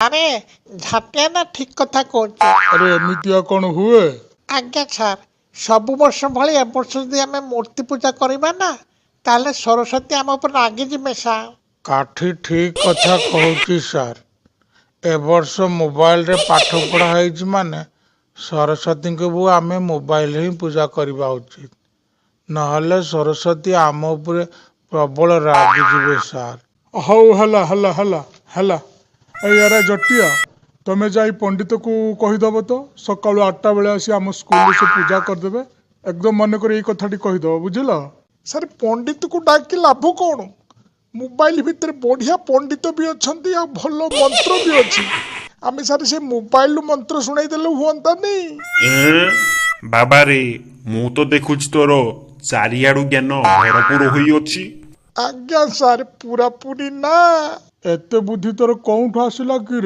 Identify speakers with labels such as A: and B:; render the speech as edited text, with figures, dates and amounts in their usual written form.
A: ଆରେ ଝାଟିଆ ନା ଠିକ କଥା କହୁଛି।
B: ଆରେ ଏମିତିଆ କ'ଣ ହୁଏ?
A: ଆଜ୍ଞା ସାର୍, ସବୁ ବର୍ଷ ଭଳି ଏ ବର୍ଷ ଯଦି ଆମେ ମୂର୍ତ୍ତି ପୂଜା କରିବା ନା ତାହେଲେ ସରସ୍ୱତୀ ଆମ ଉପରେ ରାଗିଯିବେ ସାର୍।
B: କାଠି ଠିକ୍ କଥା କହୁଛି ସାର୍। ଏ ବର୍ଷ ମୋବାଇଲରେ ପାଠ ପଢ଼ା ହେଇଛି ମାନେ ସରସ୍ୱତୀଙ୍କୁ ଆମେ ମୋବାଇଲରେ ହିଁ ପୂଜା କରିବା ଉଚିତ। ନହେଲେ ସରସ୍ୱତୀ ଆମ ଉପରେ ପ୍ରବଳ ରାଗିଯିବେ ସାର୍।
C: ହଉ ହେଲା ହେଲା ହେଲା ହେଲା ଏଇ ଆରେ ଜଟିଆ, ତମେ ଯାଇ ପଣ୍ଡିତକୁ କହିଦେବ ତ ସକାଳୁ 8ଟା ବେଳେ ଆସି ଆମ ସ୍କୁଲରେ ସେ ପୂଜା କରିଦେବେ। ଏକଦମ ମନେକରି ଏଇ କଥାଟି କହିଦେବ, ବୁଝିଲ?
A: ସାର୍ ପଣ୍ଡିତକୁ ଡାକି ଲାଭ କ'ଣ? ମୋବାଇଲ ଭିତରେ ବଢ଼ିଆ ପଣ୍ଡିତ ବି ଅଛନ୍ତି ଆଉ ଭଲ ମନ୍ତ୍ର ବି ଅଛି। ଆମେ ସାର୍ ସେ ମୋବାଇଲରୁ ମନ୍ତ୍ର ଶୁଣାଇ ଦେଲେ ହୁଅନ୍ତାନି?
D: ବାବାରେ, ମୁଁ ତ ଦେଖୁଛି ତୋର ଚାରିଆଡୁ ଜ୍ଞାନ ଭରପୁର ହୋଇଅଛି।
A: ଆଜ୍ଞା ସାର୍, ପୁରାପୁରି ନା।
C: ଏତେ ବୁଦ୍ଧି ତୋର କୋଉଠୁ ଆସିଲା କି ରେ?